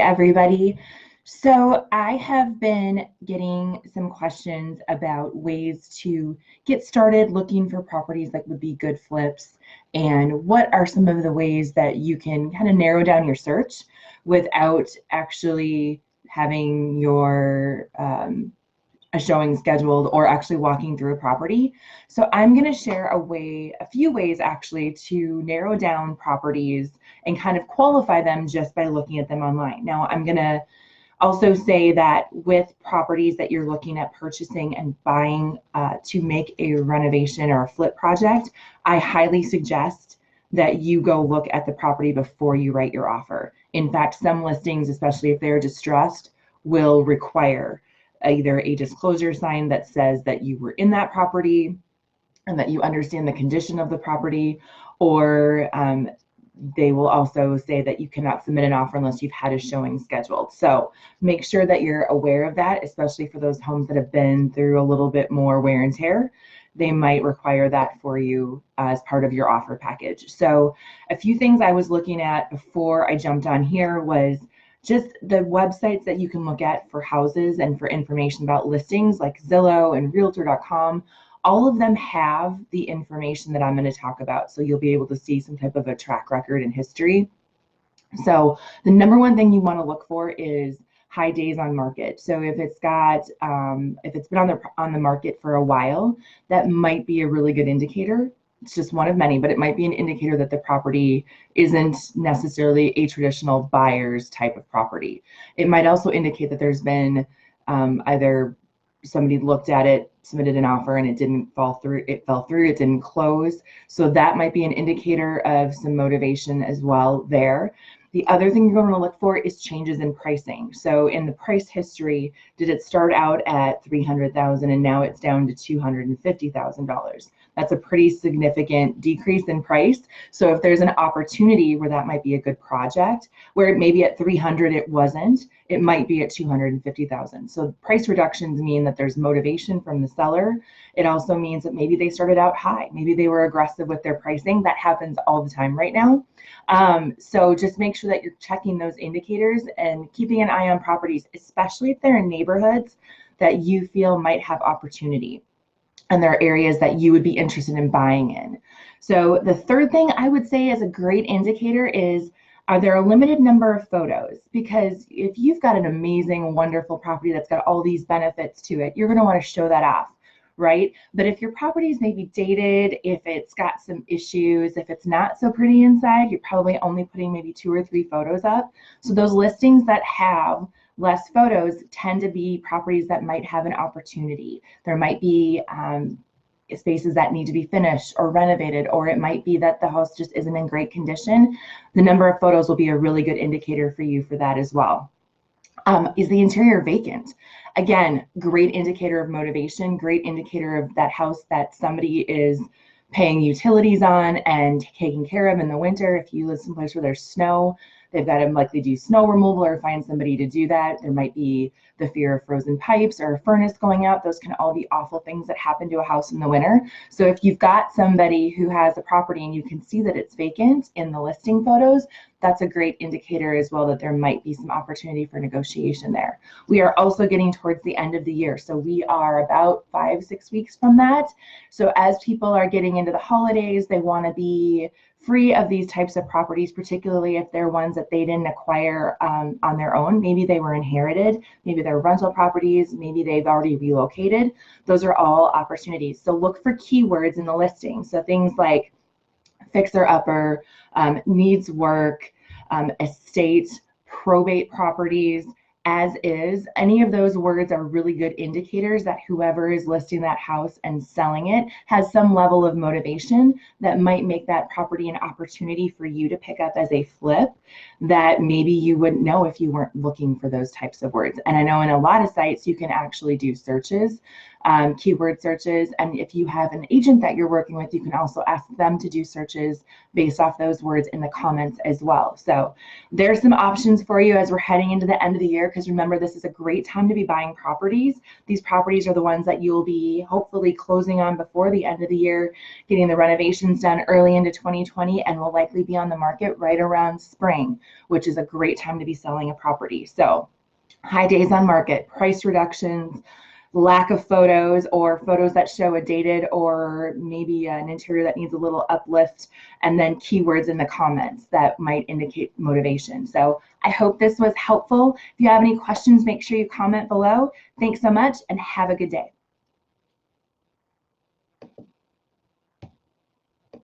everybody. So I have been getting some questions about ways to get started looking for properties that would be good flips, and what are some of the ways that you can kind of narrow down your search without actually having your a showing scheduled or actually walking through a property. So I'm going to share a few ways actually to narrow down properties and kind of qualify them just by looking at them online. Now I'm going to also say that with properties that you're looking at purchasing and buying to make a renovation or a flip project, I highly suggest that you go look at the property before you write your offer. In fact, some listings, especially if they're distressed, will require either a disclosure sign that says that you were in that property and that you understand the condition of the property, or they will also say that you cannot submit an offer unless you've had a showing scheduled. So make sure that you're aware of that, especially for those homes that have been through a little bit more wear and tear. They might require that for you as part of your offer package. So a few things I was looking at before I jumped on here was just the websites that you can look at for houses and for information about listings, like Zillow and Realtor.com. All of them have the information that I'm going to talk about, so you'll be able to see some type of a track record and history. So the number one thing you want to look for is high days on market. So if it's got if it's been on the market for a while, that might be a really good indicator. It's just one of many, but it might be an indicator that the property isn't necessarily a traditional buyer's type of property. It might also indicate that there's been either somebody looked at it, submitted an offer, and it didn't fall through, it fell through, it didn't close. So that might be an indicator of some motivation as well there. The other thing you're going to look for is changes in pricing. So in the price history, did it start out at $300,000 and now it's down to $250,000? That's a pretty significant decrease in price. So if there's an opportunity where that might be a good project, where maybe at 300 it wasn't, it might be at 250,000. So price reductions mean that there's motivation from the seller. It also means that maybe they started out high, maybe they were aggressive with their pricing. That happens all the time right now. So just make sure that you're checking those indicators and keeping an eye on properties, especially if they're in neighborhoods that you feel might have opportunity and there are areas that you would be interested in buying in. So the third thing I would say is a great indicator is, are there a limited number of photos? Because if you've got an amazing, wonderful property that's got all these benefits to it, you're going to want to show that off, right? But if your property is maybe dated, if it's got some issues, if it's not so pretty inside, you're probably only putting maybe 2 or 3 photos up. So those listings that have less photos tend to be properties that might have an opportunity. There might be spaces that need to be finished or renovated, or it might be that the house just isn't in great condition. The number of photos will be a really good indicator for you for that as well. Is the interior vacant? Again, great indicator of motivation, great indicator of that house that somebody is paying utilities on and taking care of in the winter. If you live someplace where there's snow, they've got to likely do snow removal or find somebody to do that. There might be the fear of frozen pipes or a furnace going out. Those can all be awful things that happen to a house in the winter. So if you've got somebody who has a property and you can see that it's vacant in the listing photos, that's a great indicator as well that there might be some opportunity for negotiation there. We are also getting towards the end of the year. So we are about 5-6 weeks from that. So as people are getting into the holidays, they want to be free of these types of properties, particularly if they're ones that they didn't acquire on their own. Maybe they were inherited, maybe they're rental properties, maybe they've already relocated. Those are all opportunities. So look for keywords in the listing. So things like fixer-upper, needs work, estate, probate properties, as is. Any of those words are really good indicators that whoever is listing that house and selling it has some level of motivation that might make that property an opportunity for you to pick up as a flip that maybe you wouldn't know if you weren't looking for those types of words. And I know in a lot of sites you can actually do searches keyword searches. And if you have an agent that you're working with, you can also ask them to do searches based off those words in the comments as well. So there's some options for you as we're heading into the end of the year, because remember, this is a great time to be buying properties. These properties are the ones that you'll be hopefully closing on before the end of the year, getting the renovations done early into 2020, and will likely be on the market right around spring, which is a great time to be selling a property. So high days on market, price reductions, lack of photos or photos that show a dated or maybe an interior that needs a little uplift, and then keywords in the comments that might indicate motivation. So I hope this was helpful. If you have any questions, make sure you comment below. Thanks so much and have a good day.